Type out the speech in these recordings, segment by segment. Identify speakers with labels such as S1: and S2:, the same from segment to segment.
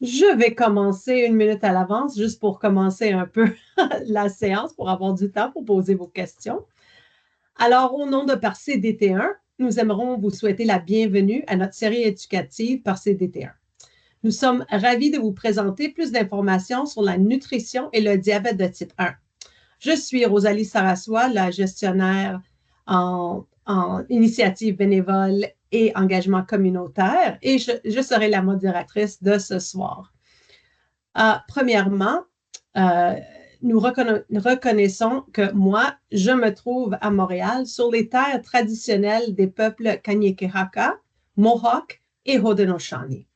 S1: Je vais commencer 1 minute à l'avance, juste pour commencer un peu la séance, pour avoir du temps pour poser vos questions. Alors, au nom de Par CDT1, nous aimerons vous souhaiter la bienvenue à notre série éducative Par CDT1. Nous sommes ravis de vous présenter plus d'informations sur la nutrition et le diabète de type 1. Je suis Rosalie Sarassois, la gestionnaire en initiative bénévole et engagement communautaire, et je serai la modératrice de ce soir. Premièrement, euh, nous reconnaissons que moi, je me trouve à Montréal sur les terres traditionnelles des peuples Kanien'kehá:ka, Mohawk et Haudenosaunee.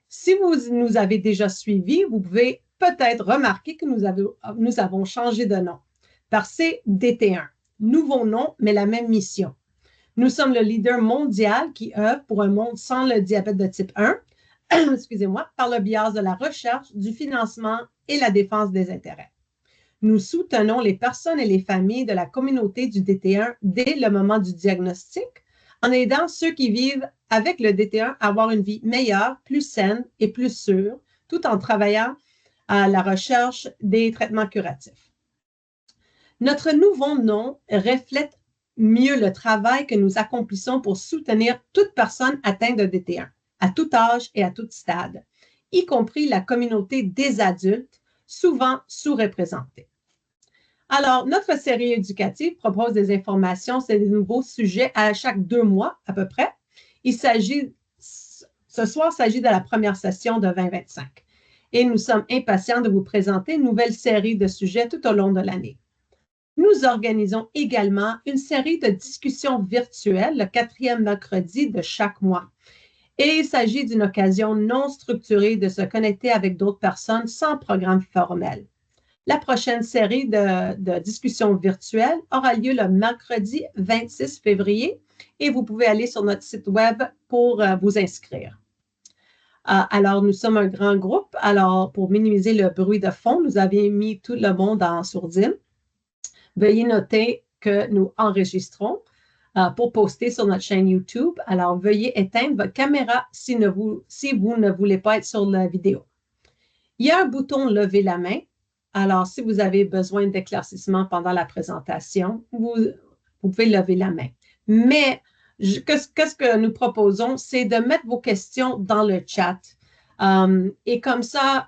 S1: Si vous nous avez déjà suivis, vous pouvez peut-être remarquer que nous avons changé de nom. Par CDT1, nouveau nom, mais la même mission. Nous sommes le leader mondial qui œuvre pour un monde sans le diabète de type 1, excusez-moi, par le biais de la recherche, du financement et la défense des intérêts. Nous soutenons les personnes et les familles de la communauté du DT1 dès le moment du diagnostic, en aidant ceux qui vivent avec le DT1 à avoir une vie meilleure, plus saine et plus sûre, tout en travaillant à la recherche des traitements curatifs. Notre nouveau nom reflète mieux le travail que nous accomplissons pour soutenir toute personne atteinte de DT1, à tout âge et à tout stade, y compris la communauté des adultes, souvent sous-représentée. Alors, notre série éducative propose des informations sur des nouveaux sujets à chaque 2 mois à peu près. Ce soir, il s'agit de la première session de 2025 et nous sommes impatients de vous présenter une nouvelle série de sujets tout au long de l'année. Nous organisons également une série de discussions virtuelles le 4e mercredi de chaque mois. Et il s'agit d'une occasion non structurée de se connecter avec d'autres personnes sans programme formel. La prochaine série de discussions virtuelles aura lieu le mercredi 26 février et vous pouvez aller sur notre site web pour vous inscrire. Alors, nous sommes un grand groupe. Alors, pour minimiser le bruit de fond, nous avions mis tout le monde en sourdine. Veuillez noter que nous enregistrons pour poster sur notre chaîne YouTube. Alors, veuillez éteindre votre caméra si vous ne voulez pas être sur la vidéo. Il y a un bouton « Lever la main ». Alors, si vous avez besoin d'éclaircissement pendant la présentation, vous pouvez lever la main. Mais qu'est-ce que nous proposons, c'est de mettre vos questions dans le chat. Et comme ça,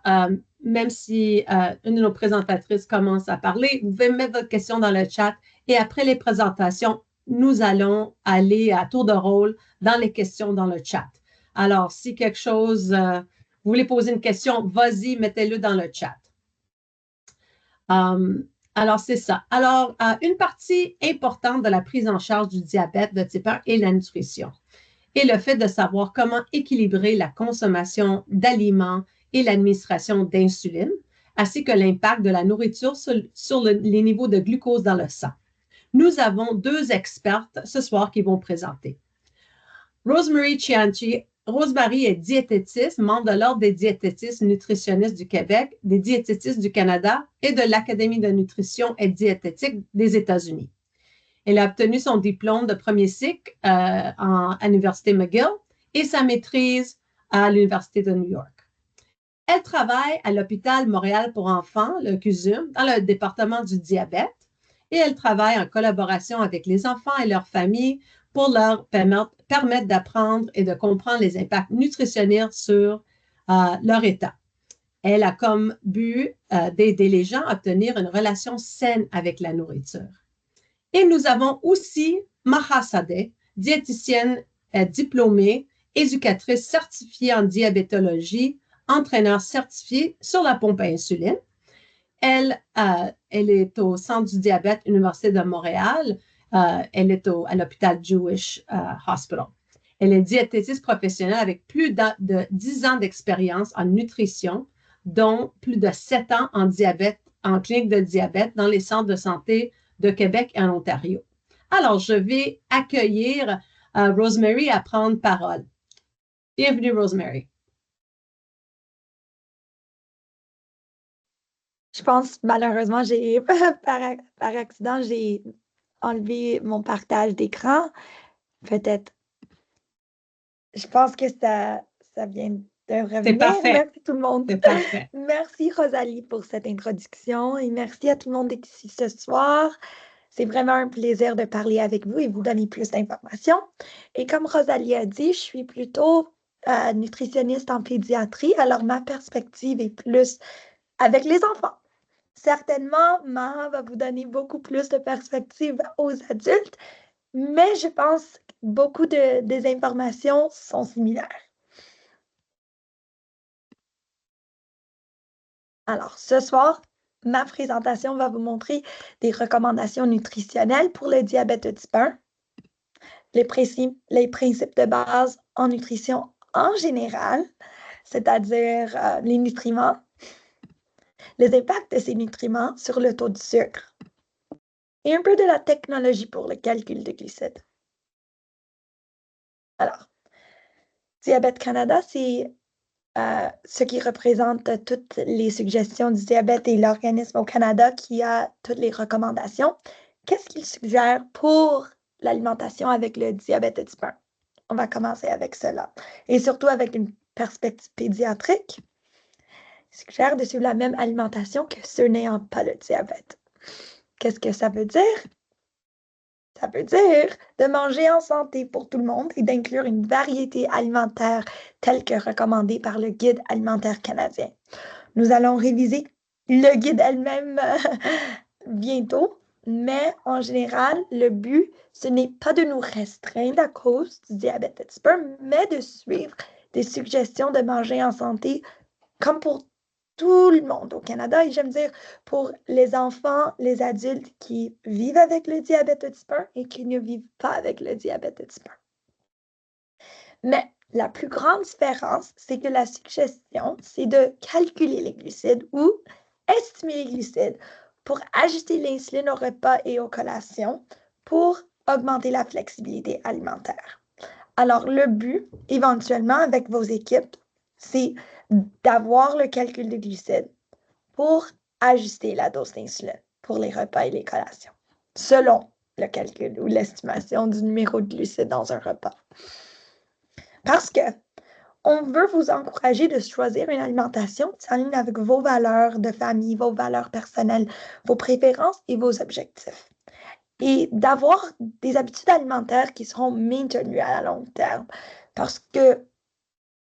S1: même si une de nos présentatrices commence à parler, vous pouvez mettre votre question dans le chat et après les présentations, nous allons aller à tour de rôle dans les questions dans le chat. Alors, si quelque chose, vous voulez poser une question, vas-y, mettez-le dans le chat. Alors, c'est ça. Alors, une partie importante de la prise en charge du diabète de type 1 est la nutrition et le fait de savoir comment équilibrer la consommation d'aliments et l'administration d'insuline, ainsi que l'impact de la nourriture sur les niveaux de glucose dans le sang. Nous avons 2 expertes ce soir qui vont présenter. Rosemary Chianchi. Rosemary est diététiste, membre de l'Ordre des diététistes nutritionnistes du Québec, des diététistes du Canada et de l'Académie de nutrition et diététique des États-Unis. Elle a obtenu son diplôme de premier cycle à l'Université McGill et sa maîtrise à l'Université de New York. Elle travaille à l'hôpital Montréal pour enfants, le CUSUM, dans le département du diabète et elle travaille en collaboration avec les enfants et leurs familles pour leur permettre d'apprendre et de comprendre les impacts nutritionnels sur leur état. Elle a comme but d'aider les gens à obtenir une relation saine avec la nourriture. Et nous avons aussi Maha Sadeh, diététicienne diplômée, éducatrice certifiée en diabétologie, entraîneur certifié sur la pompe à insuline. Elle est au Centre du diabète, Université de Montréal. Elle est à l'hôpital Jewish Hospital. Elle est diététiste professionnelle avec plus de 10 ans d'expérience en nutrition, dont plus de 7 ans en clinique de diabète dans les centres de santé de Québec et en Ontario. Alors, je vais accueillir Rosemary à prendre parole. Bienvenue, Rosemary.
S2: Je pense, malheureusement, par accident, j'ai enlevé mon partage d'écran. Peut-être. Je pense que ça vient de
S1: C'est
S2: revenir.
S1: parfait.
S2: Merci tout le monde.
S1: C'est parfait.
S2: Merci Rosalie pour cette introduction et merci à tout le monde d'être ici ce soir. C'est vraiment un plaisir de parler avec vous et vous donner plus d'informations. Et comme Rosalie a dit, je suis plutôt nutritionniste en pédiatrie, alors ma perspective est plus avec les enfants. Certainement, Maha va vous donner beaucoup plus de perspective aux adultes, mais je pense que beaucoup des informations sont similaires. Alors, ce soir, ma présentation va vous montrer des recommandations nutritionnelles pour le diabète de type 1, les principes de base en nutrition en général, c'est-à-dire les nutriments, les impacts de ces nutriments sur le taux de sucre et un peu de la technologie pour le calcul de glucides. Alors, Diabète Canada, c'est ce qui représente toutes les suggestions du diabète et l'organisme au Canada qui a toutes les recommandations. Qu'est-ce qu'il suggère pour l'alimentation avec le diabète de type 1? On va commencer avec cela. Et surtout avec une perspective pédiatrique, il suggère de suivre la même alimentation que ceux n'ayant pas le diabète. Qu'est-ce que ça veut dire? Ça veut dire de manger en santé pour tout le monde et d'inclure une variété alimentaire telle que recommandée par le Guide alimentaire canadien. Nous allons réviser le guide elle-même bientôt, mais en général, le but, ce n'est pas de nous restreindre à cause du diabète de type 1, mais de suivre des suggestions de manger en santé comme pour tout le monde au Canada, et j'aime dire pour les enfants, les adultes qui vivent avec le diabète de type 1 et qui ne vivent pas avec le diabète de type 1. Mais la plus grande différence, c'est que la suggestion, c'est de calculer les glucides ou estimer les glucides pour ajuster l'insuline au repas et aux collations pour augmenter la flexibilité alimentaire. Alors, le but, éventuellement, avec vos équipes, c'est d'avoir le calcul des glucides pour ajuster la dose d'insuline pour les repas et les collations, selon le calcul ou l'estimation du numéro de glucides dans un repas. Parce que on veut vous encourager de choisir une alimentation qui s'aligne avec vos valeurs de famille, vos valeurs personnelles, vos préférences et vos objectifs. Et d'avoir des habitudes alimentaires qui seront maintenues à long terme. Parce que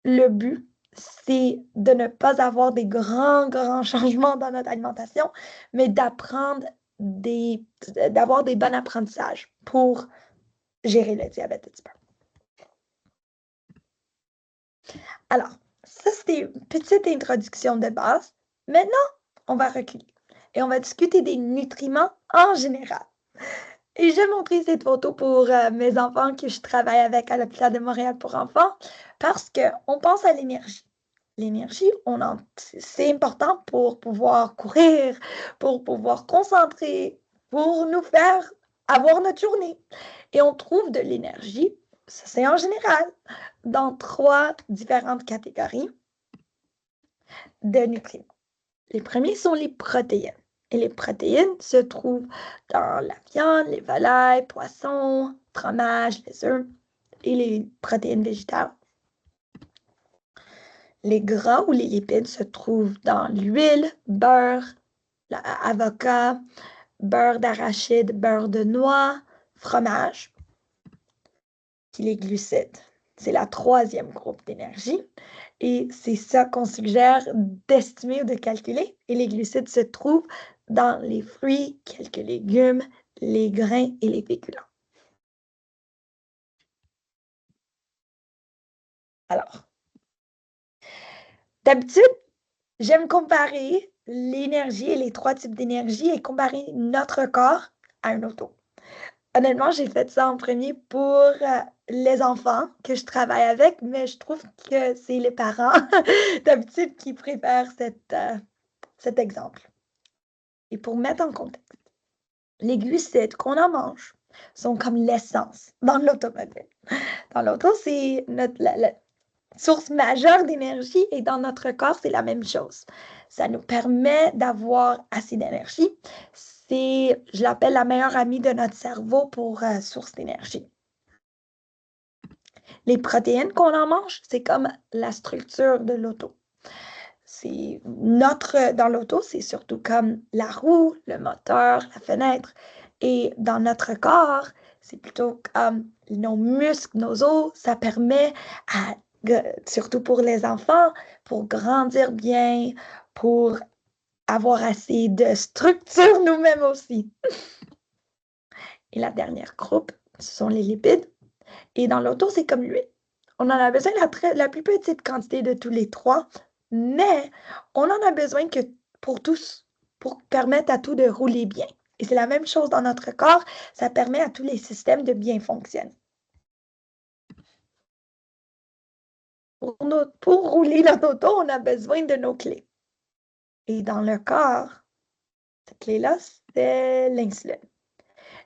S2: le but, c'est de ne pas avoir des grands changements dans notre alimentation, mais d'avoir des bons apprentissages pour gérer le diabète de type 1. Alors, ça, c'était une petite introduction de base. Maintenant, on va reculer et on va discuter des nutriments en général. Et j'ai montré cette photo pour mes enfants que je travaille avec à l'hôpital de Montréal pour enfants parce qu'on pense à l'énergie. L'énergie, c'est important pour pouvoir courir, pour pouvoir concentrer, pour nous faire avoir notre journée. Et on trouve de l'énergie, ça c'est en général, dans 3 différentes catégories de nutriments. Les premiers sont les protéines. Et les protéines se trouvent dans la viande, les volailles, poissons, fromage, les œufs et les protéines végétales. Les gras ou les lipides se trouvent dans l'huile, beurre, avocat, beurre d'arachide, beurre de noix, fromage. Puis les glucides, c'est la 3e groupe d'énergie. Et c'est ça qu'on suggère d'estimer ou de calculer. Et les glucides se trouvent dans les fruits, quelques légumes, les grains et les féculents. Alors, d'habitude, j'aime comparer l'énergie et les 3 types d'énergie et comparer notre corps à un auto. Honnêtement, j'ai fait ça en premier pour les enfants que je travaille avec, mais je trouve que c'est les parents d'habitude qui préfèrent cet exemple. Et pour mettre en contexte, les glucides qu'on en mange sont comme l'essence dans l'automobile. Dans l'auto, c'est la source majeure d'énergie et dans notre corps, c'est la même chose. Ça nous permet d'avoir assez d'énergie. Je l'appelle la meilleure amie de notre cerveau pour source d'énergie. Les protéines qu'on en mange, c'est comme la structure de l'auto. Dans l'auto, c'est surtout comme la roue, le moteur, la fenêtre. Et dans notre corps, c'est plutôt comme nos muscles, nos os. Ça permet, surtout pour les enfants, pour grandir bien, pour avoir assez de structure nous-mêmes aussi. Et la dernière groupe, ce sont les lipides. Et dans l'auto, c'est comme l'huile. On en a besoin la plus petite quantité de tous les trois, mais on en a besoin que pour tous, pour permettre à tout de rouler bien. Et c'est la même chose dans notre corps, ça permet à tous les systèmes de bien fonctionner. Pour rouler notre auto, on a besoin de nos clés. Et dans le corps, cette clé-là, c'est l'insuline.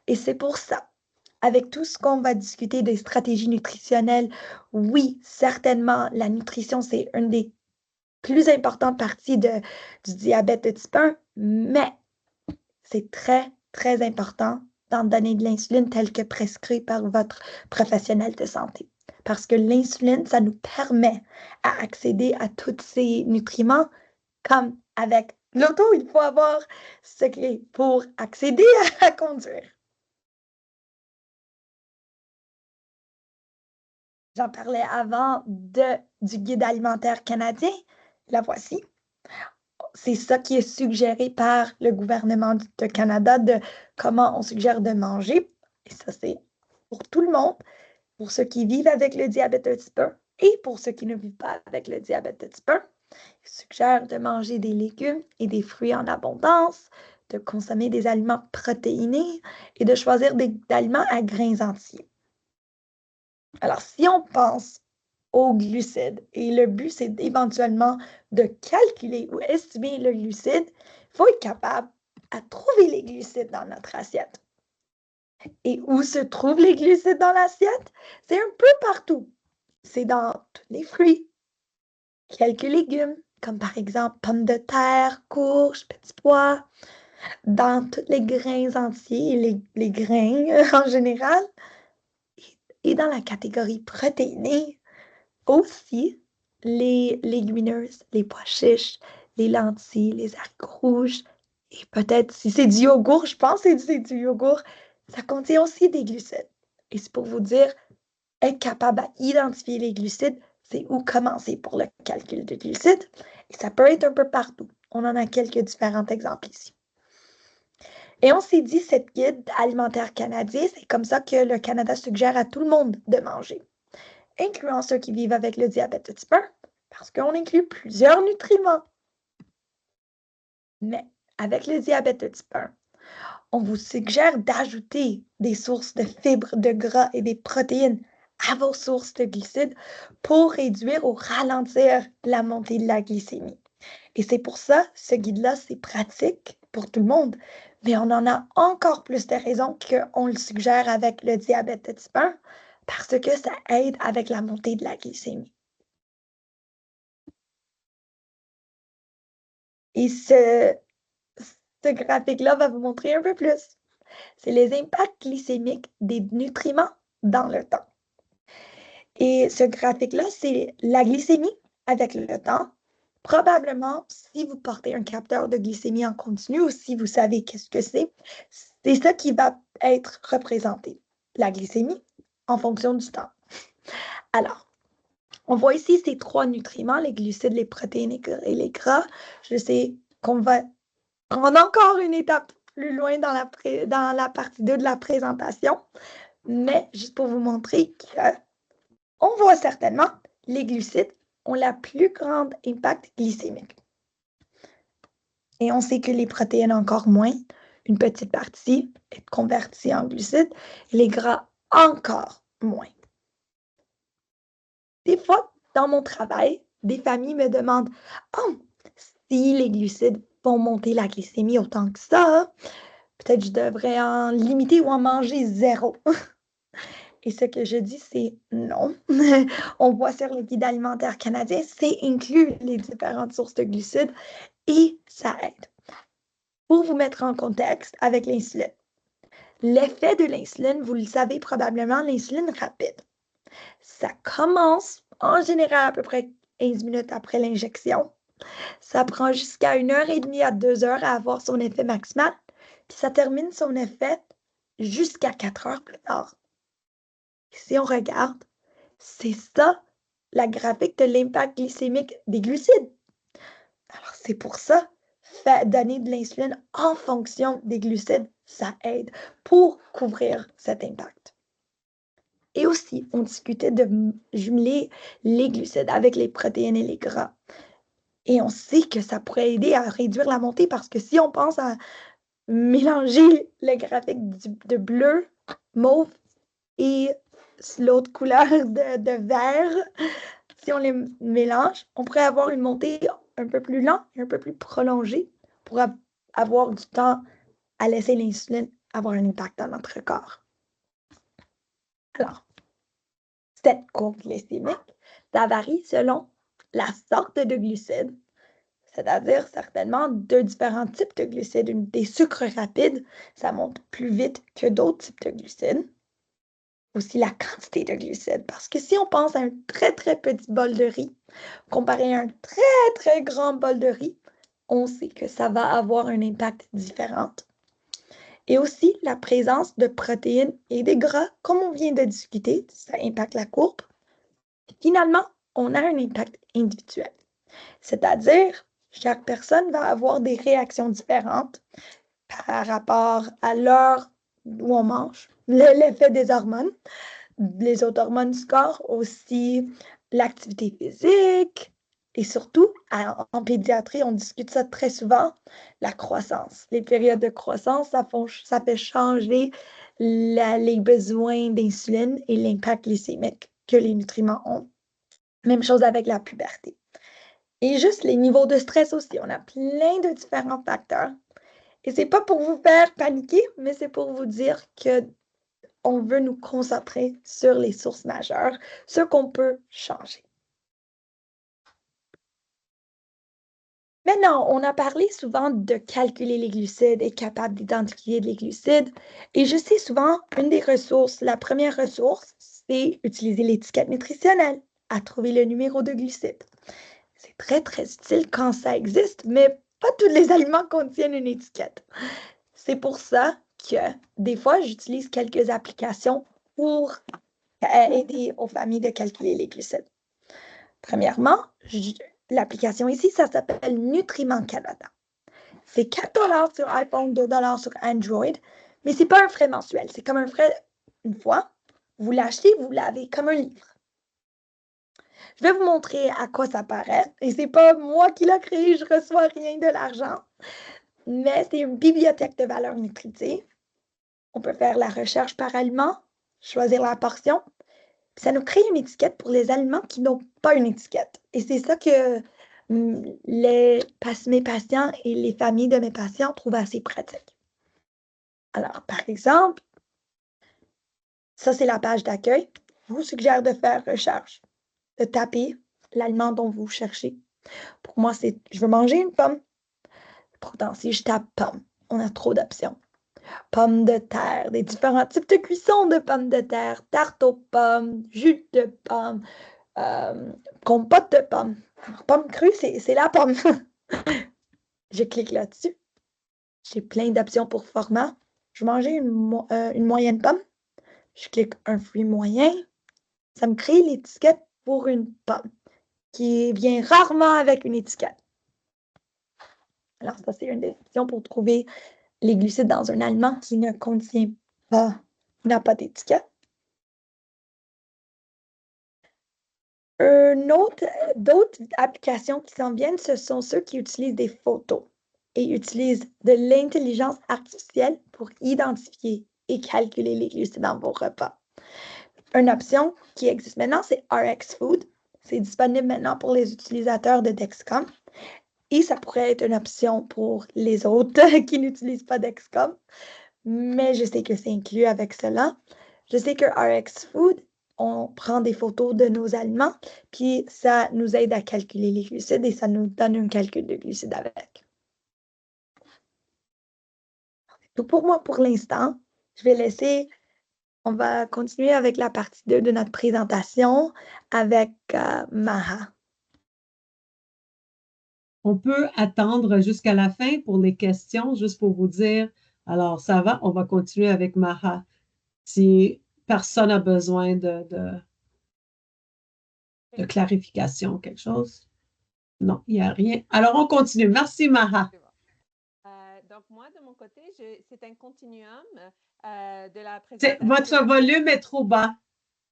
S2: Et c'est pour ça, avec tout ce qu'on va discuter des stratégies nutritionnelles, oui, certainement, la nutrition, c'est une des plus importantes parties du diabète de type 1, mais c'est très, très important d'en donner de l'insuline telle que prescrit par votre professionnel de santé. Parce que l'insuline, ça nous permet à accéder à tous ces nutriments, comme avec l'auto, il faut avoir ce clé pour accéder à conduire. J'en parlais avant du guide alimentaire canadien. La voici. C'est ça qui est suggéré par le gouvernement du Canada de comment on suggère de manger. Et ça, c'est pour tout le monde, pour ceux qui vivent avec le diabète de type 1 et pour ceux qui ne vivent pas avec le diabète de type 1. Il suggère de manger des légumes et des fruits en abondance, de consommer des aliments protéinés et de choisir des aliments à grains entiers. Alors, si on pense aux glucides, et le but, c'est éventuellement de calculer ou estimer le glucide, il faut être capable de trouver les glucides dans notre assiette. Et où se trouvent les glucides dans l'assiette? C'est un peu partout. C'est dans tous les fruits, quelques légumes, comme par exemple pommes de terre, courges, petits pois, dans tous les grains entiers, les grains en général, et dans la catégorie protéinée, aussi les légumineuses, les pois chiches, les lentilles, les haricots rouges, et peut-être si c'est du yogourt, je pense que c'est du yogourt, ça contient aussi des glucides. Et c'est pour vous dire, être capable d'identifier les glucides, c'est où commencer pour le calcul de glucides. Et ça peut être un peu partout. On en a quelques différents exemples ici. Et on s'est dit, cette guide alimentaire canadien, c'est comme ça que le Canada suggère à tout le monde de manger, incluant ceux qui vivent avec le diabète de type 1, parce qu'on inclut plusieurs nutriments. Mais avec le diabète de type 1, on vous suggère d'ajouter des sources de fibres, de gras et des protéines à vos sources de glucides pour réduire ou ralentir la montée de la glycémie. Et c'est pour ça, ce guide-là, c'est pratique pour tout le monde, mais on en a encore plus de raisons qu'on le suggère avec le diabète de type 1 parce que ça aide avec la montée de la glycémie. Et ce graphique-là va vous montrer un peu plus. C'est les impacts glycémiques des nutriments dans le temps. Et ce graphique-là, c'est la glycémie avec le temps. Probablement, si vous portez un capteur de glycémie en continu ou si vous savez qu'est-ce que c'est ça qui va être représenté, la glycémie en fonction du temps. Alors, on voit ici ces trois nutriments, les glucides, les protéines et les gras. Je sais qu'on va prendre encore une étape plus loin dans la partie 2 de la présentation, mais juste pour vous montrer qu'on voit certainement les glucides ont la plus grande impact glycémique. Et on sait que les protéines encore moins, une petite partie est convertie en glucides, et les gras encore moins. Des fois, dans mon travail, des familles me demandent « Oh, si les glucides vont monter la glycémie autant que ça, peut-être que je devrais en limiter ou en manger zéro. » Et ce que je dis, c'est non. On voit sur le guide alimentaire canadien, c'est inclus les différentes sources de glucides et ça aide. Pour vous mettre en contexte avec l'insuline, l'effet de l'insuline, vous le savez probablement, l'insuline rapide. Ça commence en général à peu près 15 minutes après l'injection. Ça prend jusqu'à 1h30 à 2 heures à avoir son effet maximal, puis ça termine son effet jusqu'à 4 heures plus tard. Si on regarde, c'est ça la graphique de l'impact glycémique des glucides. Alors, c'est pour ça, donner de l'insuline en fonction des glucides, ça aide pour couvrir cet impact. Et aussi, on discutait de jumeler les glucides avec les protéines et les gras. Et on sait que ça pourrait aider à réduire la montée parce que si on pense à mélanger le graphique de bleu, mauve et l'autre couleur de vert, si on les mélange, on pourrait avoir une montée un peu plus lente et un peu plus prolongée pour avoir du temps à laisser l'insuline avoir un impact dans notre corps. Alors, cette courbe glycémique, ça varie selon la sorte de glucides, c'est-à-dire certainement deux différents types de glucides. Des sucres rapides, ça monte plus vite que d'autres types de glucides. Aussi la quantité de glucides, parce que si on pense à un très, très petit bol de riz, comparé à un très, très grand bol de riz, on sait que ça va avoir un impact différent. Et aussi la présence de protéines et des gras, comme on vient de discuter, ça impacte la courbe. Finalement, on a un impact individuel, c'est-à-dire chaque personne va avoir des réactions différentes par rapport à l'heure où on mange, l'effet des hormones, les autres hormones du corps, aussi l'activité physique et surtout, en pédiatrie, on discute ça très souvent, la croissance. Les périodes de croissance, ça fait changer les besoins d'insuline et l'impact glycémique que les nutriments ont. Même chose avec la puberté. Et juste les niveaux de stress aussi. On a plein de différents facteurs. Et c'est pas pour vous faire paniquer, mais c'est pour vous dire que on veut nous concentrer sur les sources majeures, ce qu'on peut changer. Maintenant, on a parlé souvent de calculer les glucides, être capable d'identifier les glucides. Et je sais souvent, une des ressources, la première ressource, c'est utiliser l'étiquette nutritionnelle à trouver le numéro de glucides. C'est très, très utile quand ça existe, mais pas tous les aliments contiennent une étiquette. C'est pour ça que des fois, j'utilise quelques applications pour aider aux familles de calculer les glucides. Premièrement, l'application ici, ça s'appelle Nutriments Canada. C'est 4 $ sur iPhone, 2 $ sur Android, mais c'est pas un frais mensuel. C'est comme un frais une fois. Vous l'achetez, vous l'avez comme un livre. Je vais vous montrer à quoi ça paraît. Et c'est pas moi qui l'ai créé, je reçois rien de l'argent. Mais c'est une bibliothèque de valeurs nutritives. On peut faire la recherche par aliment, choisir la portion. Puis ça nous crée une étiquette pour les aliments qui n'ont pas une étiquette. Et c'est ça que mes patients et les familles de mes patients trouvent assez pratique. Alors, par exemple, ça, c'est la page d'accueil. Je vous suggère de faire recherche, de taper l'aliment dont vous cherchez. Pour moi, c'est je veux manger une pomme. Pourtant, si je tape pomme, on a trop d'options. Pommes de terre, des différents types de cuisson de pommes de terre, tarte aux pommes, jus de pommes, compote de pommes. Alors, pomme crue, c'est la pomme. Je clique là-dessus. J'ai plein d'options pour format. Je vais manger une moyenne pomme. Je clique un fruit moyen. Ça me crée l'étiquette pour une pomme qui vient rarement avec une étiquette. Alors, ça, c'est une des options pour trouver les glucides dans un aliment qui ne contient pas, n'a pas d'étiquette. D'autres applications qui s'en viennent, ce sont ceux qui utilisent des photos et utilisent de l'intelligence artificielle pour identifier et calculer les glucides dans vos repas. Une option qui existe maintenant, c'est RX Food. C'est disponible maintenant pour les utilisateurs de Dexcom. Et ça pourrait être une option pour les autres qui n'utilisent pas Dexcom. Mais je sais que c'est inclus avec cela. Je sais que RX Food, on prend des photos de nos aliments, puis ça nous aide à calculer les glucides et ça nous donne un calcul de glucides avec. C'est tout pour moi pour l'instant. Je vais laisser On va continuer avec la partie 2 de notre présentation avec Maha.
S1: On peut attendre jusqu'à la fin pour les questions, juste pour vous dire, alors ça va, on va continuer avec Maha. Si personne a besoin de clarification, quelque chose. Non, il n'y a rien. Alors, on continue. Merci, Maha.
S3: Donc, moi, de mon côté, c'est un continuum de la présentation.
S1: Votre volume est trop bas.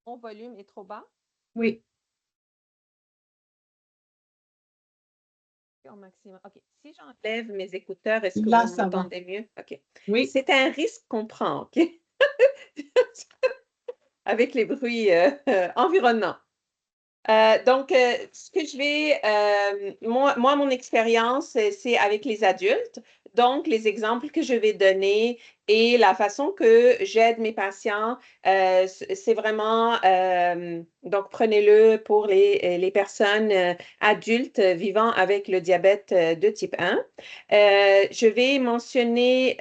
S3: Mon volume est trop bas?
S1: Oui.
S3: Au maximum. OK. Si j'enlève mes écouteurs, est-ce que
S1: Là,
S3: vous
S1: ça va.
S3: m'entendez mieux? OK.
S1: Oui.
S3: C'est un risque qu'on prend, OK? Avec les bruits environnants. Donc, ce que je vais, moi, mon expérience, c'est avec les adultes. Donc, les exemples que je vais donner et la façon que j'aide mes patients, c'est vraiment, donc prenez-le pour les personnes adultes vivant avec le diabète de type 1. Je vais mentionner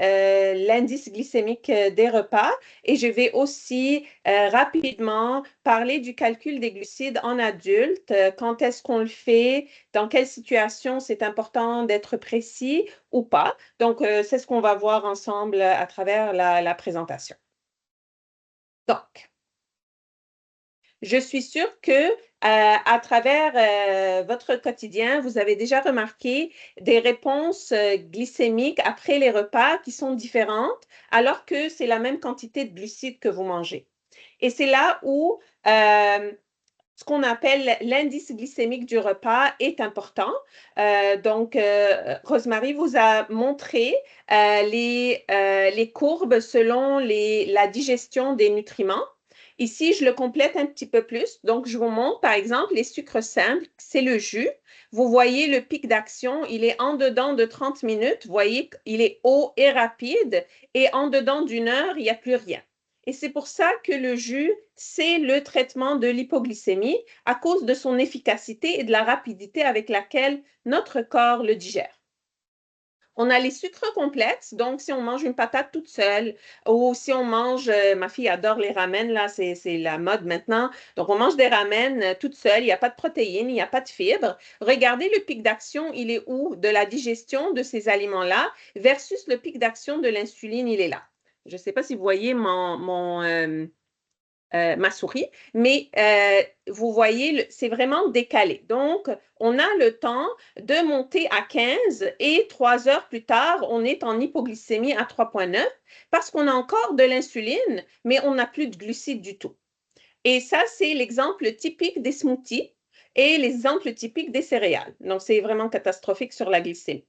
S3: l'indice glycémique des repas et je vais aussi rapidement parler du calcul des glucides en adulte, quand est-ce qu'on le fait, dans quelle situation c'est important d'être précis ou pas. Donc, c'est ce qu'on va voir ensemble à travers la présentation. Donc, je suis sûre que à travers votre quotidien, vous avez déjà remarqué des réponses glycémiques après les repas qui sont différentes, alors que c'est la même quantité de glucides que vous mangez. Et c'est là où ce qu'on appelle l'indice glycémique du repas est important. Donc, Rosemary vous a montré les courbes selon la digestion des nutriments. Ici, je le complète un petit peu plus. Donc, je vous montre, par exemple, les sucres simples, c'est le jus. Vous voyez le pic d'action, il est en dedans de 30 minutes. Vous voyez qu'il est haut et rapide. Et en dedans d'une heure, il n'y a plus rien. Et c'est pour ça que le jus, c'est le traitement de l'hypoglycémie à cause de son efficacité et de la rapidité avec laquelle notre corps le digère. On a les sucres complexes, donc si on mange une patate toute seule ou si on mange, ma fille adore les ramen, là, c'est la mode maintenant. Donc, on mange des ramen toute seule, il n'y a pas de protéines, il n'y a pas de fibres. Regardez le pic d'action, il est où de la digestion de ces aliments-là versus le pic d'action de l'insuline, il est là. Je ne sais pas si vous voyez ma souris, mais vous voyez, c'est vraiment décalé. Donc, on a le temps de monter à 15 et 3 heures plus tard, on est en hypoglycémie à 3,9 parce qu'on a encore de l'insuline, mais on n'a plus de glucides du tout. Et ça, c'est l'exemple typique des smoothies et l'exemple typique des céréales. Donc, c'est vraiment catastrophique sur la glycémie.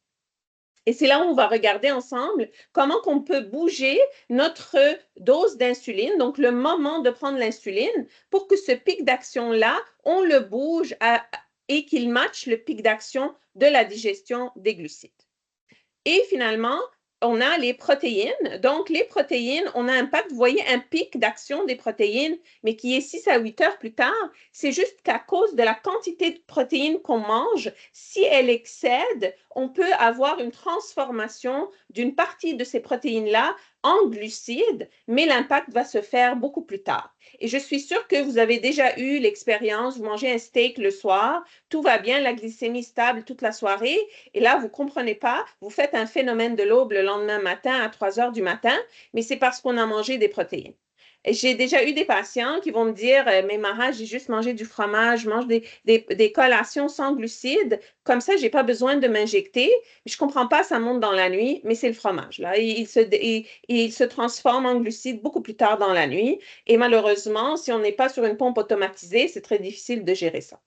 S3: Et c'est là où on va regarder ensemble comment on peut bouger notre dose d'insuline, donc le moment de prendre l'insuline, pour que ce pic d'action-là, on le bouge et qu'il matche le pic d'action de la digestion des glucides. Et finalement, on a les protéines. Donc, les protéines, on a un impact, vous voyez, un pic d'action des protéines, mais qui est 6 à 8 heures plus tard. C'est juste qu'à cause de la quantité de protéines qu'on mange, si elle excède, on peut avoir une transformation d'une partie de ces protéines-là en glucides, mais l'impact va se faire beaucoup plus tard. Et je suis sûre que vous avez déjà eu l'expérience, vous mangez un steak le soir, tout va bien, la glycémie stable toute la soirée, et là, vous ne comprenez pas, vous faites un phénomène de l'aube le lendemain matin à 3 heures du matin, mais c'est parce qu'on a mangé des protéines. J'ai déjà eu des patients qui vont me dire, mais Mara, j'ai juste mangé du fromage, je mange des collations sans glucides, comme ça, je n'ai pas besoin de m'injecter. Je ne comprends pas, ça monte dans la nuit, mais c'est le fromage. Là. Il se transforme en glucides beaucoup plus tard dans la nuit. Et malheureusement, si on n'est pas sur une pompe automatisée, c'est très difficile de gérer ça.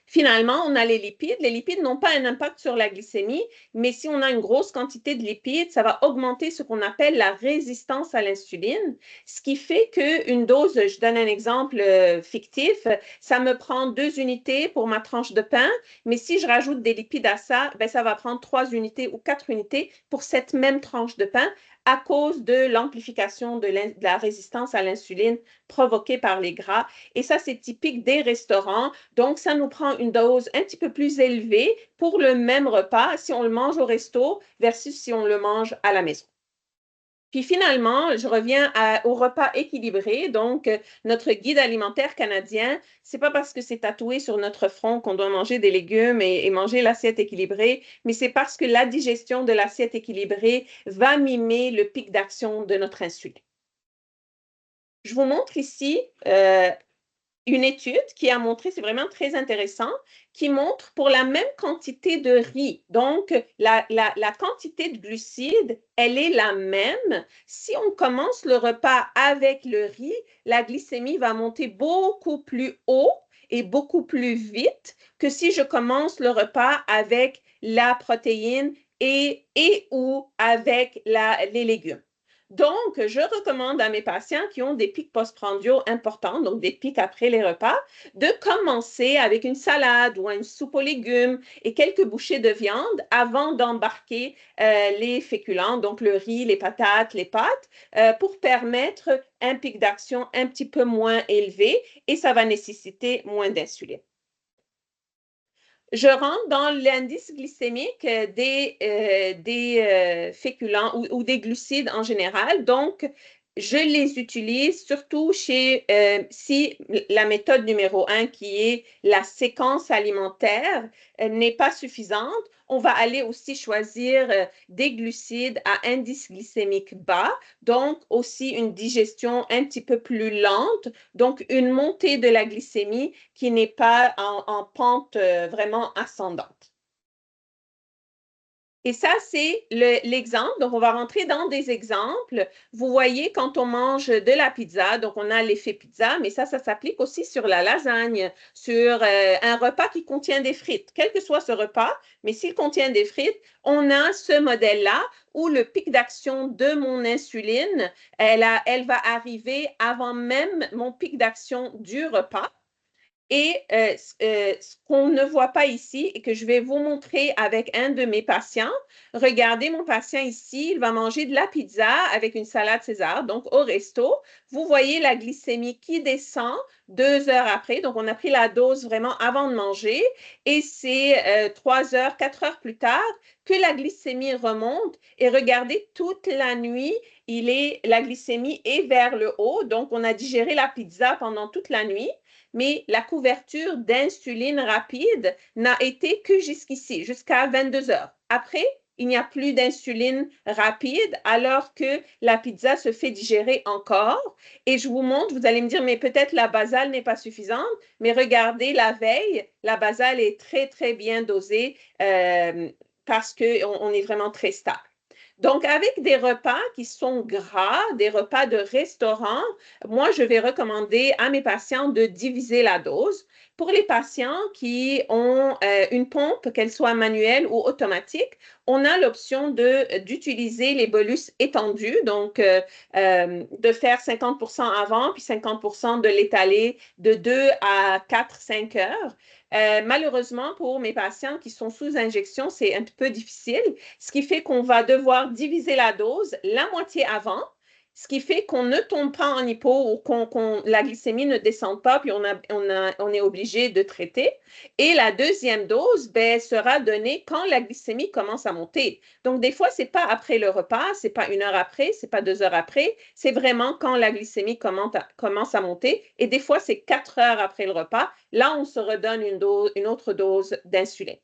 S3: Finalement, on a les lipides. Les lipides n'ont pas un impact sur la glycémie, mais si on a une grosse quantité de lipides, ça va augmenter ce qu'on appelle la résistance à l'insuline, ce qui fait qu'une dose, je donne un exemple fictif, ça me prend 2 unités pour ma tranche de pain, mais si je rajoute des lipides à ça, ben, ça va prendre 3 unités ou 4 unités pour cette même tranche de pain à cause de l'amplification de la résistance à l'insuline provoquée par les gras. Et ça, c'est typique des restaurants. Donc, ça nous prend une dose un petit peu plus élevée pour le même repas si on le mange au resto versus si on le mange à la maison. Puis finalement, je reviens au repas équilibré. Donc, notre guide alimentaire canadien, c'est pas parce que c'est tatoué sur notre front qu'on doit manger des légumes et manger l'assiette équilibrée, mais c'est parce que la digestion de l'assiette équilibrée va mimer le pic d'action de notre insuline. Je vous montre ici une étude qui a montré, c'est vraiment très intéressant, qui montre pour la même quantité de riz, donc la quantité de glucides, elle est la même. Si on commence le repas avec le riz, la glycémie va monter beaucoup plus haut et beaucoup plus vite que si je commence le repas avec la protéine et ou avec les légumes. Donc, je recommande à mes patients qui ont des pics postprandiaux importants, donc des pics après les repas, de commencer avec une salade ou une soupe aux légumes et quelques bouchées de viande avant d'embarquer les féculents, donc le riz, les patates, les pâtes, pour permettre un pic d'action un petit peu moins élevé et ça va nécessiter moins d'insuline. Je rentre dans l'indice glycémique des féculents ou des glucides en général. Donc, je les utilise surtout si la méthode numéro 1, qui est la séquence alimentaire, n'est pas suffisante. On va aller aussi choisir des glucides à indice glycémique bas, donc aussi une digestion un petit peu plus lente, donc une montée de la glycémie qui n'est pas en pente vraiment ascendante. Et ça, c'est l'exemple. Donc, on va rentrer dans des exemples. Vous voyez, quand on mange de la pizza, donc on a l'effet pizza, mais ça s'applique aussi sur la lasagne, sur un repas qui contient des frites. Quel que soit ce repas, mais s'il contient des frites, on a ce modèle-là où le pic d'action de mon insuline, elle va arriver avant même mon pic d'action du repas. Et ce qu'on ne voit pas ici et que je vais vous montrer avec un de mes patients, regardez mon patient ici, il va manger de la pizza avec une salade César, donc au resto. Vous voyez la glycémie qui descend 2 heures après. Donc, on a pris la dose vraiment avant de manger et c'est 3 heures, 4 heures plus tard que la glycémie remonte. Et regardez, toute la nuit, la glycémie est vers le haut. Donc, on a digéré la pizza pendant toute la nuit. Mais la couverture d'insuline rapide n'a été que jusqu'ici, jusqu'à 22 heures. Après, il n'y a plus d'insuline rapide alors que la pizza se fait digérer encore. Et je vous montre, vous allez me dire, mais peut-être la basale n'est pas suffisante, mais regardez la veille, la basale est très, très bien dosée parce qu'on est vraiment très stable. Donc, avec des repas qui sont gras, des repas de restaurant, moi, je vais recommander à mes patients de diviser la dose. Pour les patients qui ont une pompe, qu'elle soit manuelle ou automatique, on a l'option d'utiliser les bolus étendus, donc de faire 50% avant, puis 50% de l'étaler de 2 à 4, 5 heures. Malheureusement, pour mes patients qui sont sous injection, c'est un peu difficile, ce qui fait qu'on va devoir diviser la dose la moitié avant, ce qui fait qu'on ne tombe pas en hypo ou la glycémie ne descend pas, puis on est obligé de traiter. Et la deuxième dose sera donnée quand la glycémie commence à monter. Donc, des fois, ce n'est pas après le repas, ce n'est pas 1 heure après, ce n'est pas 2 heures après, c'est vraiment quand la glycémie commence à monter. Et des fois, c'est 4 heures après le repas. Là, on se redonne une autre dose d'insuline.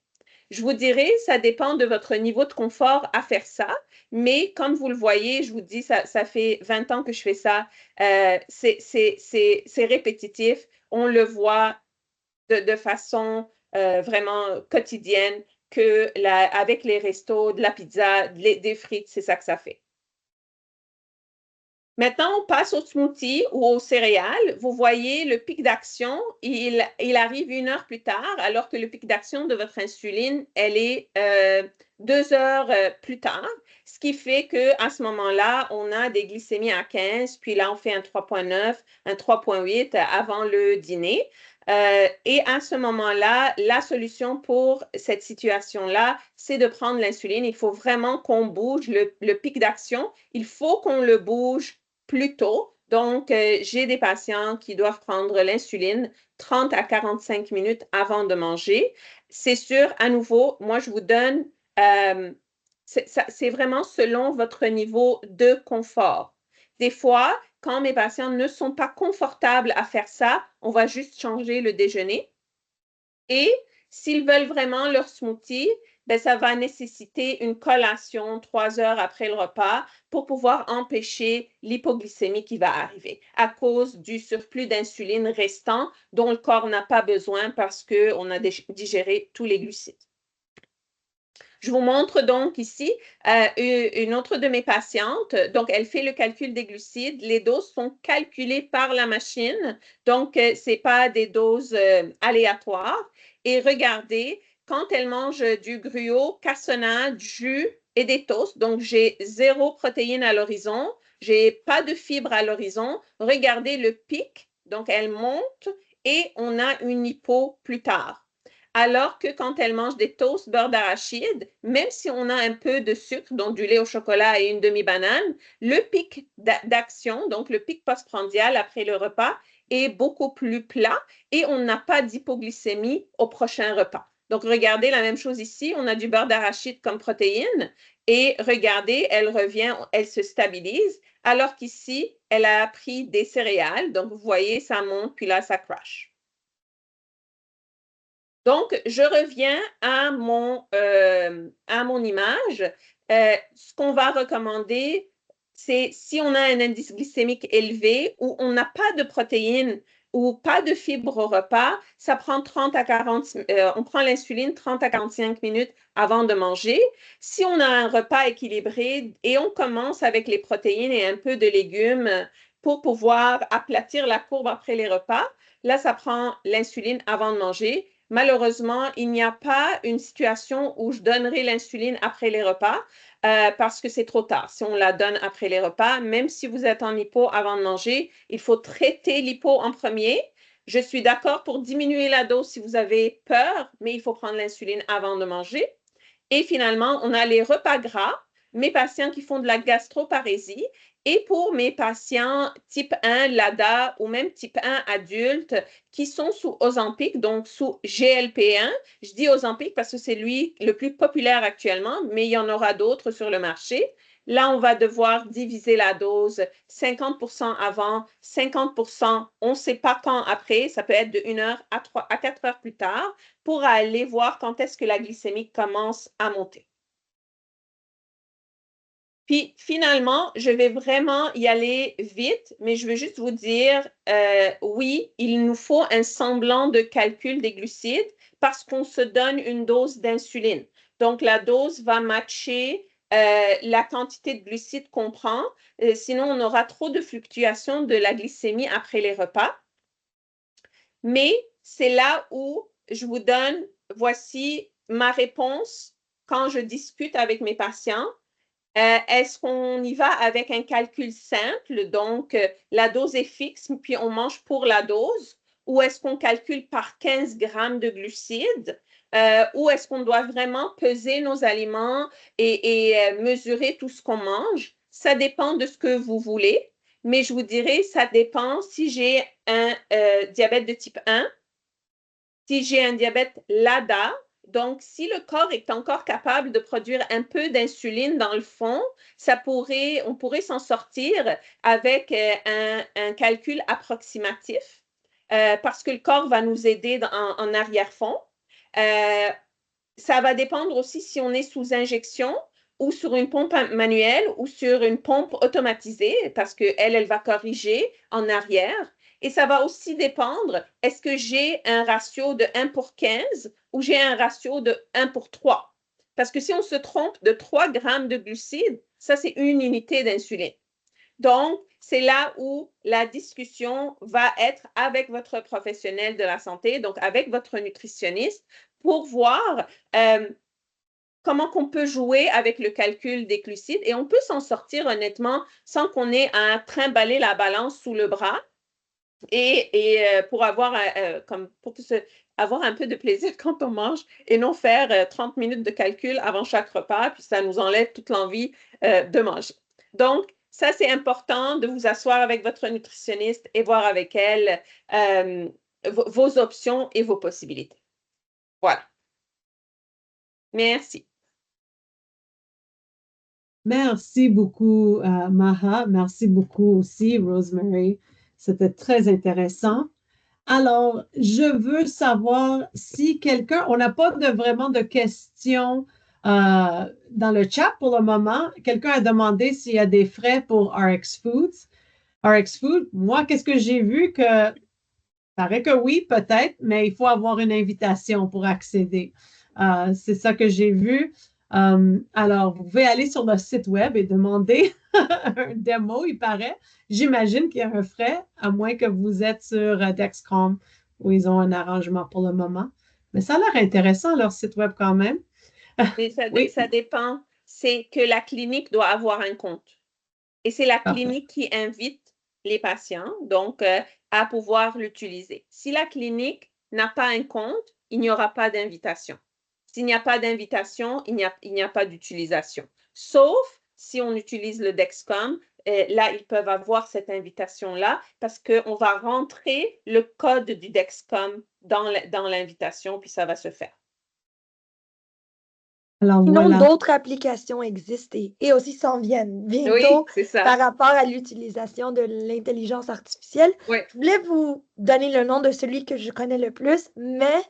S3: Je vous dirais, ça dépend de votre niveau de confort à faire ça, mais comme vous le voyez, je vous dis, ça fait 20 ans que je fais ça, c'est répétitif, on le voit de façon vraiment quotidienne avec les restos, de la pizza, des frites, c'est ça que ça fait. Maintenant, on passe au smoothie ou aux céréales. Vous voyez le pic d'action, il arrive 1 heure plus tard, alors que le pic d'action de votre insuline, elle est 2 heures plus tard. Ce qui fait qu'à ce moment-là, on a des glycémies à 15, puis là, on fait un 3,9, un 3,8 avant le dîner. Et à ce moment-là, la solution pour cette situation-là, c'est de prendre l'insuline. Il faut vraiment qu'on bouge le pic d'action. Il faut qu'on le bouge plus tôt. Donc, j'ai des patients qui doivent prendre l'insuline 30 à 45 minutes avant de manger. C'est sûr, à nouveau, moi, je vous donne c'est vraiment selon votre niveau de confort. Des fois, quand mes patients ne sont pas confortables à faire ça, on va juste changer le déjeuner. Et s'ils veulent vraiment leur smoothie, ben, ça va nécessiter une collation 3 heures après le repas pour pouvoir empêcher l'hypoglycémie qui va arriver à cause du surplus d'insuline restant dont le corps n'a pas besoin parce qu'on a digéré tous les glucides. Je vous montre donc ici une autre de mes patientes. Donc, elle fait le calcul des glucides. Les doses sont calculées par la machine. Donc, ce n'est pas des doses aléatoires. Et regardez, quand elle mange du gruau, cassonade, jus et des toasts, donc j'ai 0 protéines à l'horizon, j'ai pas de fibres à l'horizon. Regardez le pic. Donc, elle monte et on a une hypo plus tard. Alors que quand elle mange des toasts beurre d'arachide, même si on a un peu de sucre, donc du lait au chocolat et une demi-banane, le pic d'action, donc le pic postprandial après le repas, est beaucoup plus plat et on n'a pas d'hypoglycémie au prochain repas. Donc, regardez la même chose ici, on a du beurre d'arachide comme protéine et regardez, elle revient, elle se stabilise, alors qu'ici, elle a pris des céréales. Donc, vous voyez, ça monte, puis là, ça crash. Donc, je reviens à mon image. Ce qu'on va recommander, c'est si on a un indice glycémique élevé ou on n'a pas de protéines ou pas de fibres au repas, ça prend 30 à 40, on prend l'insuline 30 à 45 minutes avant de manger. Si on a un repas équilibré et on commence avec les protéines et un peu de légumes pour pouvoir aplatir la courbe après les repas, là, ça prend l'insuline avant de manger. Malheureusement, il n'y a pas une situation où je donnerai l'insuline après les repas parce que c'est trop tard. Si on la donne après les repas, même si vous êtes en hypo avant de manger, il faut traiter l'hypo en premier. Je suis d'accord pour diminuer la dose si vous avez peur, mais il faut prendre l'insuline avant de manger. Et finalement, on a les repas gras, mes patients qui font de la gastroparésie. Et pour mes patients type 1 LADA ou même type 1 adultes qui sont sous Ozempic, donc sous GLP-1, je dis Ozempic parce que c'est lui le plus populaire actuellement, mais il y en aura d'autres sur le marché. Là, on va devoir diviser la dose 50% avant, 50%, on ne sait pas quand après, ça peut être de 1 heure à 4 heures plus tard pour aller voir quand est-ce que la glycémie commence à monter. Puis finalement, je vais vraiment y aller vite, mais je veux juste vous dire, oui, il nous faut un semblant de calcul des glucides parce qu'on se donne une dose d'insuline. Donc, la dose va matcher la quantité de glucides qu'on prend. Sinon, on aura trop de fluctuations de la glycémie après les repas. Mais c'est là où je vous donne, voici ma réponse quand je discute avec mes patients. Est-ce qu'on y va avec un calcul simple, donc la dose est fixe, puis on mange pour la dose, ou est-ce qu'on calcule par 15 grammes de glucides, ou est-ce qu'on doit vraiment peser nos aliments et mesurer tout ce qu'on mange? Ça dépend de ce que vous voulez, mais je vous dirais, ça dépend si j'ai un diabète de type 1, si j'ai un diabète LADA. Donc, si le corps est encore capable de produire un peu d'insuline dans le fond, on pourrait s'en sortir avec un calcul approximatif parce que le corps va nous aider en arrière-fond. Ça va dépendre aussi si on est sous injection ou sur une pompe manuelle ou sur une pompe automatisée parce qu'elle, elle va corriger en arrière. Et ça va aussi dépendre, est-ce que j'ai un ratio de 1 pour 15 ou j'ai un ratio de 1 pour 3? Parce que si on se trompe de 3 grammes de glucides, ça, c'est une unité d'insuline. Donc, c'est là où la discussion va être avec votre professionnel de la santé, donc avec votre nutritionniste, pour voir comment qu'on peut jouer avec le calcul des glucides et on peut s'en sortir honnêtement sans qu'on ait à trimballer la balance sous le bras et pour avoir avoir un peu de plaisir quand on mange et non faire 30 minutes de calcul avant chaque repas, puis ça nous enlève toute l'envie de manger. Donc, ça, c'est important de vous asseoir avec votre nutritionniste et voir avec elle vos options et vos possibilités. Voilà. Merci.
S1: Merci beaucoup, Maha. Merci beaucoup aussi, Rosemary. C'était très intéressant. Alors, je veux savoir si quelqu'un, on n'a pas vraiment de questions dans le chat pour le moment. Quelqu'un a demandé s'il y a des frais pour RX Foods. RX Food, moi, qu'est-ce que j'ai vu que, paraît que oui, peut-être, mais il faut avoir une invitation pour accéder. C'est ça que j'ai vu. Alors, vous pouvez aller sur le site web et demander un démo, il paraît. J'imagine qu'il y a un frais, à moins que vous êtes sur Dexcom, où ils ont un arrangement pour le moment. Mais ça a l'air intéressant, leur site web quand même.
S3: Mais
S1: Oui,
S3: ça dépend. C'est que la clinique doit avoir un compte. Et c'est la
S1: parfait.
S3: clinique qui invite les patients, donc, à pouvoir l'utiliser. Si la clinique n'a pas un compte, il n'y aura pas d'invitation. S'il n'y a pas d'invitation, il n'y a pas d'utilisation. Sauf si on utilise le Dexcom, là, ils peuvent avoir cette invitation-là parce qu'on va rentrer le code du Dexcom dans l'invitation, puis ça va se faire.
S1: Alors
S2: Sinon,
S1: voilà.
S2: d'autres applications existent et aussi s'en viennent bientôt
S3: Oui, c'est ça.
S2: par rapport à l'utilisation de l'intelligence artificielle.
S3: Oui.
S2: Je voulais vous donner le nom de celui que je connais le plus, mais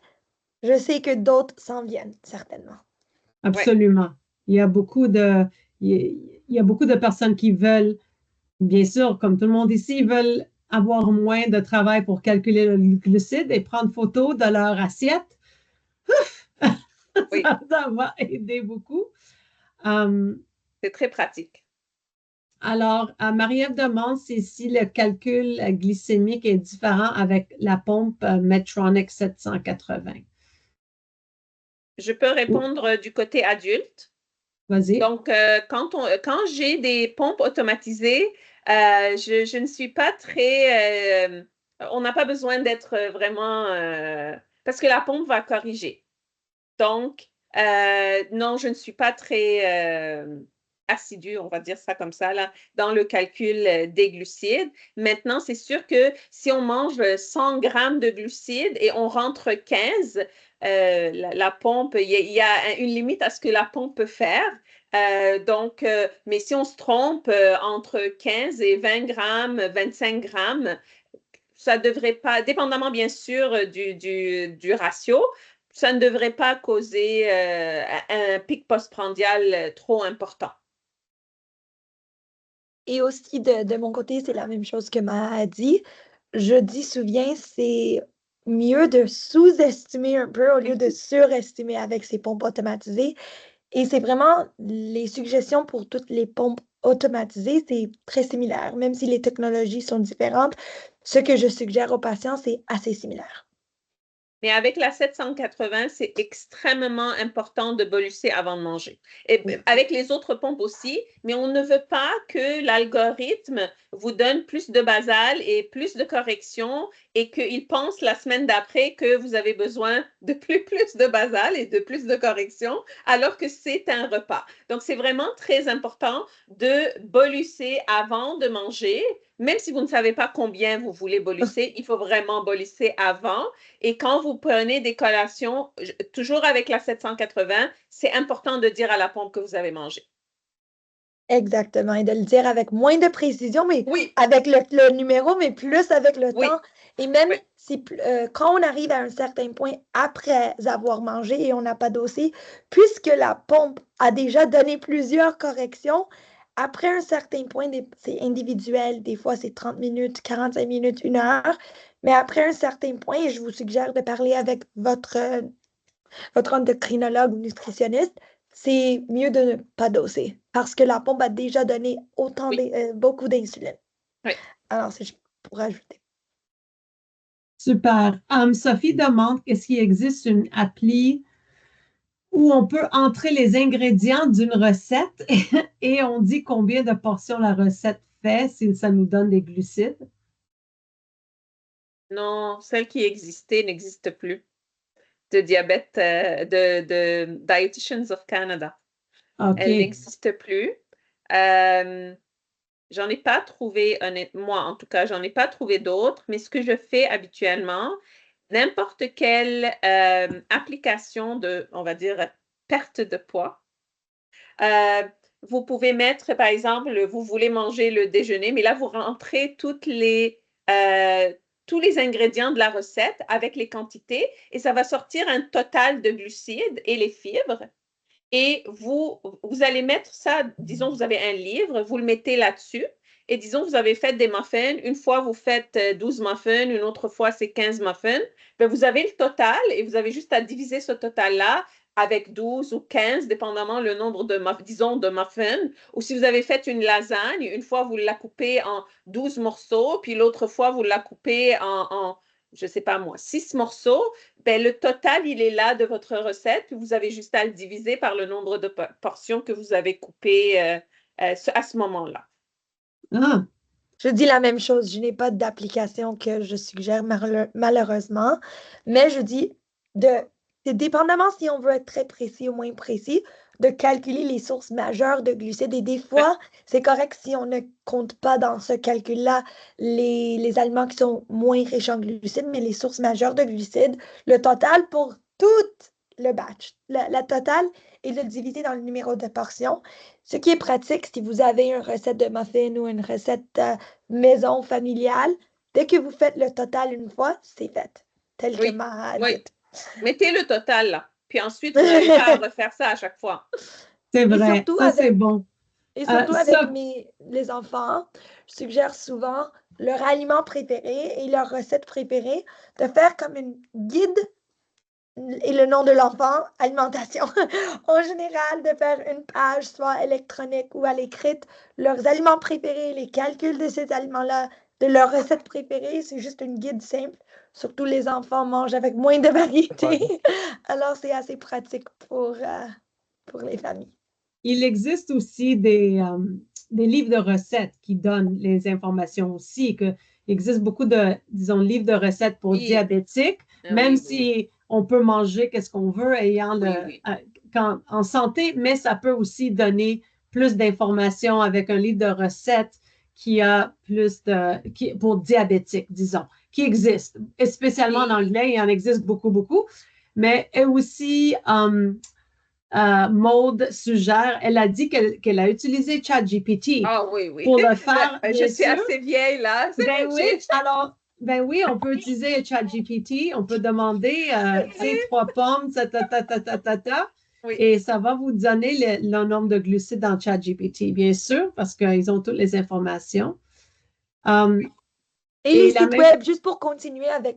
S2: je sais que d'autres s'en viennent, certainement.
S1: Absolument. Il y a beaucoup de, il y a beaucoup de personnes qui veulent, bien sûr, comme tout le monde ici, ils veulent avoir moins de travail pour calculer le glucide et prendre photo de leur assiette.
S3: Oui,
S1: Ça va aider beaucoup. Euh,
S3: c'est très pratique.
S1: alors, Marie-Ève demande si le calcul glycémique est différent avec la pompe Medtronic 780.
S3: Je peux répondre du côté adulte.
S1: Vas-y.
S3: Donc, quand j'ai des pompes automatisées, je ne suis pas très. On n'a pas besoin d'être vraiment. Parce que la pompe va corriger. Donc, non, je ne suis pas très assidue, on va dire ça comme ça, là, dans le calcul des glucides. Maintenant, c'est sûr que si on mange 100 grammes de glucides et on rentre 15, la pompe, il y a une limite à ce que la pompe peut faire. Donc, mais si on se trompe entre 15 et 20 grammes, 25 grammes, ça ne devrait pas, dépendamment bien sûr du ratio, ça ne devrait pas causer un pic postprandial trop important.
S2: Et aussi, de mon côté, c'est la même chose que Maha a dit. Je dis souvent, c'est mieux de sous-estimer un peu au lieu de surestimer avec ces pompes automatisées. Et c'est vraiment les suggestions pour toutes les pompes automatisées, c'est très similaire. Même si les technologies sont différentes, ce que je suggère aux patients, c'est assez similaire.
S3: Mais avec la 780, c'est extrêmement important de bolusser avant de manger. Et
S2: Oui.
S3: avec les autres pompes aussi, mais on ne veut pas que l'algorithme vous donne plus de basal et plus de corrections et qu'il pense la semaine d'après que vous avez besoin de plus de basal et de plus de corrections, alors que c'est un repas. Donc, c'est vraiment très important de bolusser avant de manger. Même si vous ne savez pas combien vous voulez bolusser, il faut vraiment bolusser avant. Et quand vous prenez des collations, toujours avec la 780, c'est important de dire à la pompe que vous avez mangé.
S2: Exactement. Et de le dire avec moins de précision, mais
S3: Oui,
S2: avec le numéro, mais plus avec le
S3: oui,
S2: temps. Et même
S3: oui.
S2: si quand on arrive à un certain point après avoir mangé et on n'a pas dossé, puisque la pompe a déjà donné plusieurs corrections, après un certain point, c'est individuel. Des fois, c'est 30 minutes, 45 minutes, 1 heure. Mais après un certain point, je vous suggère de parler avec votre endocrinologue ou nutritionniste, c'est mieux de ne pas doser parce que la pompe a déjà donné
S3: Oui,
S2: beaucoup d'insuline.
S3: oui.
S2: Alors, si je pourrais ajouter.
S1: Super. Sophie demande est-ce qu'il existe une appli où on peut entrer les ingrédients d'une recette et on dit combien de portions la recette fait si ça nous donne des glucides.
S3: Non, celle qui existait n'existe plus. De diabète, de Dietitians of Canada. Elle
S1: OK.
S3: n'existe plus. Euh, J'en ai pas trouvé, moi en tout cas, j'en ai pas trouvé d'autres, mais ce que je fais habituellement, n'importe quelle application de, on va dire, perte de poids, vous pouvez mettre, par exemple, vous voulez manger le déjeuner, mais là, vous rentrez tous les ingrédients de la recette avec les quantités et ça va sortir un total de glucides et les fibres. Et vous allez mettre ça, disons, vous avez un livre, vous le mettez là-dessus. Et disons, vous avez fait des muffins. Une fois, vous faites 12 muffins. Une autre fois, c'est 15 muffins. Ben, vous avez le total et vous avez juste à diviser ce total-là avec 12 ou 15, dépendamment le nombre disons, de muffins. Ou si vous avez fait une lasagne, une fois, vous la coupez en 12 morceaux, puis l'autre fois, vous la coupez je ne sais pas moi, 6 morceaux. Ben, le total, il est là de votre recette, puis vous avez juste à le diviser par le nombre de portions que vous avez coupées à ce moment-là.
S1: Ah,
S2: Je dis la même chose. Je n'ai pas d'application que je suggère malheureusement, mais je dis c'est dépendamment si on veut être très précis ou moins précis, de calculer les sources majeures de glucides. Et des fois, c'est correct si on ne compte pas dans ce calcul-là les aliments qui sont moins riches en glucides, mais les sources majeures de glucides, le total pour tout le batch, la totale, et le diviser dans le numéro de portions. Ce qui est pratique si vous avez une recette de muffin ou une recette maison familiale, dès que vous faites le total une fois, c'est fait. Tel que Mara a dit.
S3: Mettez le total là. Puis ensuite, vous n'avez pas à refaire ça à chaque fois.
S1: c'est vrai. Ça, c'est bon.
S2: Et surtout avec les enfants, je suggère souvent leur aliment préféré et leur recette préférée de faire comme une guide et le nom de l'enfant, alimentation. En général, de faire une page, soit électronique ou à l'écrite, leurs aliments préférés, les calculs de ces aliments-là, de leurs recettes préférées. C'est juste une guide simple. Surtout les enfants mangent avec moins de variété. Alors, c'est assez pratique pour les familles.
S1: Il existe aussi des livres de recettes qui donnent les informations aussi. Il existe beaucoup de, disons, livres de recettes pour diabétiques, même si on peut manger qu'est-ce qu'on veut en santé, mais ça peut aussi donner plus d'informations avec un livre de recettes qui a plus pour diabétiques, disons, qui existe, spécialement en anglais, il en existe beaucoup, beaucoup, mais aussi Maude suggère, elle a dit qu'elle a utilisé ChatGPT pour le faire.
S3: Je suis assez vieille là.
S1: Ben oui, on peut utiliser ChatGPT, on peut demander 3 pommes, et ça va vous donner le nombre de glucides dans ChatGPT, bien sûr, parce qu'ils ont toutes les informations.
S2: Et les sites web, juste pour continuer avec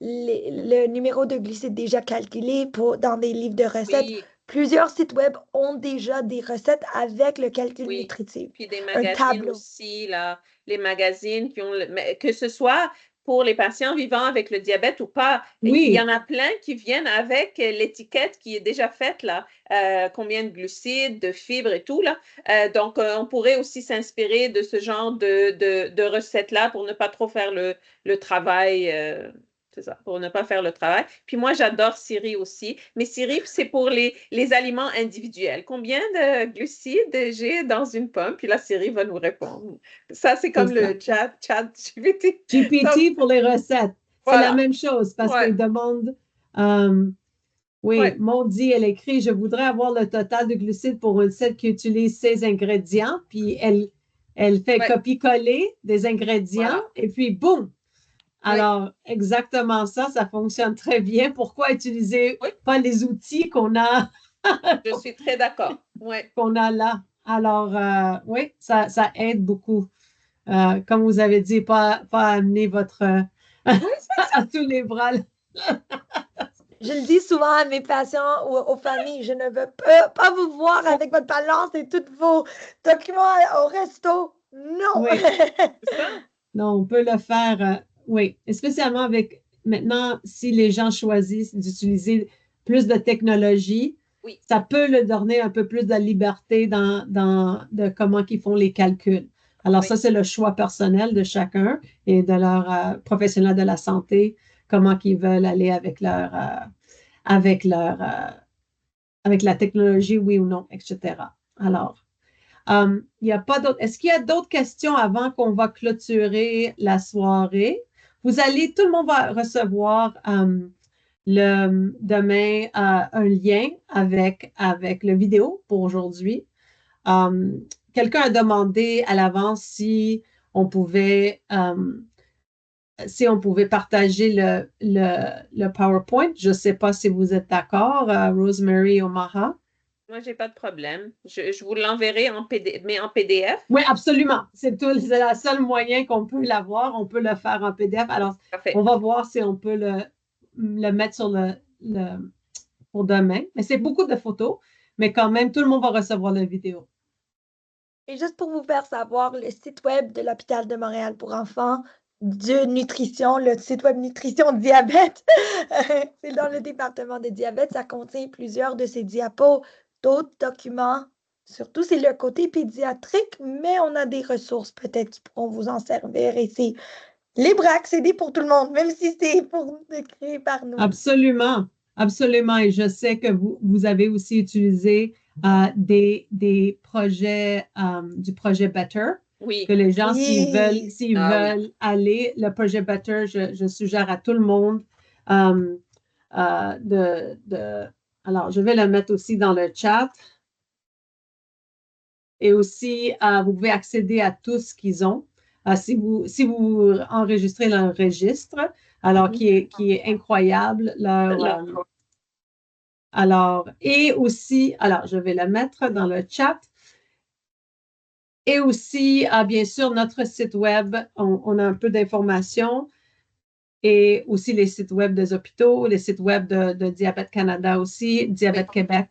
S2: le numéro de glucides déjà calculé dans des livres de recettes, plusieurs sites web ont déjà des recettes avec le calcul nutritif.
S3: Puis des magazines aussi, là, les magazines qui ont, que ce soit pour les patients vivant avec le diabète ou pas. Il y en a plein qui viennent avec l'étiquette qui est déjà faite, là, combien de glucides, de fibres et tout, là. Donc, on pourrait aussi s'inspirer de ce genre de recettes-là pour ne pas trop faire le travail. C'est ça, pour ne pas faire le travail. Puis moi, j'adore Siri aussi. Mais Siri, c'est pour les aliments individuels. Combien de glucides j'ai dans une pomme? Puis la Siri va nous répondre. Ça, c'est comme le chat GPT.
S1: GPT pour les recettes. C'est la même chose parce qu'il demande... Maud dit, elle écrit, je voudrais avoir le total de glucides pour une recette qui utilise ces ingrédients. Puis elle fait copier-coller des ingrédients et puis boum! Alors, exactement ça fonctionne très bien. Pourquoi utiliser pas les outils qu'on a?
S3: Je suis très d'accord.
S1: Qu'on a là. Alors, ça aide beaucoup. Comme vous avez dit, pas amener votre à tous les bras.
S2: Je le dis souvent à mes patients ou aux familles, je ne veux pas vous voir avec votre balance et tous vos documents au resto. Non!
S1: Non, on peut le faire. Oui, spécialement avec maintenant, si les gens choisissent d'utiliser plus de technologie, ça peut leur donner un peu plus de liberté de comment ils font les calculs. Alors ça, c'est le choix personnel de chacun et de leur professionnel de la santé, comment ils veulent aller avec la technologie, oui ou non, etc. Alors, il y a pas d'autres. Est-ce qu'il y a d'autres questions avant qu'on va clôturer la soirée? Tout le monde va recevoir demain un lien avec le vidéo pour aujourd'hui. Quelqu'un a demandé à l'avance on pouvait, si on pouvait partager le PowerPoint. Je ne sais pas si vous êtes d'accord, Rosemary Omaha.
S3: Moi, j'ai pas de problème. Je vous l'enverrai mais en PDF.
S1: Oui, absolument. C'est le seul moyen qu'on peut l'avoir. On peut le faire en PDF. Alors,
S3: Parfait.
S1: on va voir si on peut le mettre sur pour demain. Mais c'est beaucoup de photos, mais quand même, tout le monde va recevoir la vidéo.
S2: Et juste pour vous faire savoir, le site web de l'Hôpital de Montréal pour enfants de nutrition, le site web Nutrition Diabète, c'est dans le département de diabète. Ça contient plusieurs de ces diapos, d'autres documents. Surtout, c'est le côté pédiatrique, mais on a des ressources peut-être qui pourront vous en servir. Et c'est libre à accéder pour tout le monde, même si c'est créé par nous.
S1: Absolument, absolument. Et je sais que vous avez aussi utilisé des projets, du projet Better.
S3: Oui.
S1: Que les gens,
S2: Oui.
S1: s'ils veulent aller, le projet Better, je suggère à tout le monde alors, je vais le mettre aussi dans le chat. Et aussi, vous pouvez accéder à tout ce qu'ils ont. Si vous enregistrez leur registre, alors qui est incroyable, alors, et aussi, alors, je vais le mettre dans le chat. Et aussi, bien sûr, notre site web, on a un peu d'informations et aussi les sites web des hôpitaux, les sites web de Diabète Canada aussi, Diabète Québec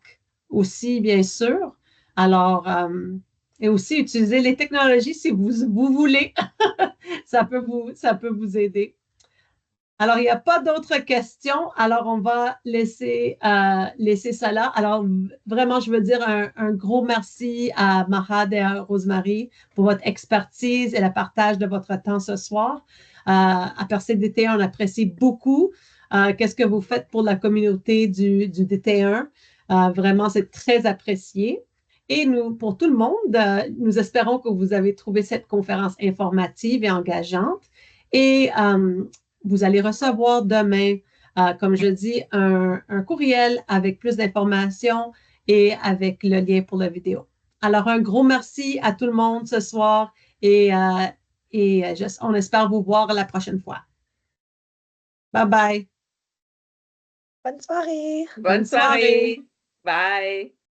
S1: aussi, bien sûr. Alors, et aussi utiliser les technologies si vous voulez. ça peut vous aider. Alors, il n'y a pas d'autres questions. Alors, on va laisser ça là. Alors, vraiment, je veux dire un gros merci à Mahad et à Rosemary pour votre expertise et le partage de votre temps ce soir. À Percé DT1, on apprécie beaucoup qu'est-ce que vous faites pour la communauté du DT1. Vraiment, c'est très apprécié. Et nous, pour tout le monde, nous espérons que vous avez trouvé cette conférence informative et engageante. Et vous allez recevoir demain, comme je dis, un courriel avec plus d'informations et avec le lien pour la vidéo. Alors, un gros merci à tout le monde ce soir et on espère vous voir la prochaine fois. Bye bye.
S2: Bonne soirée.
S3: Bonne soirée. Bye.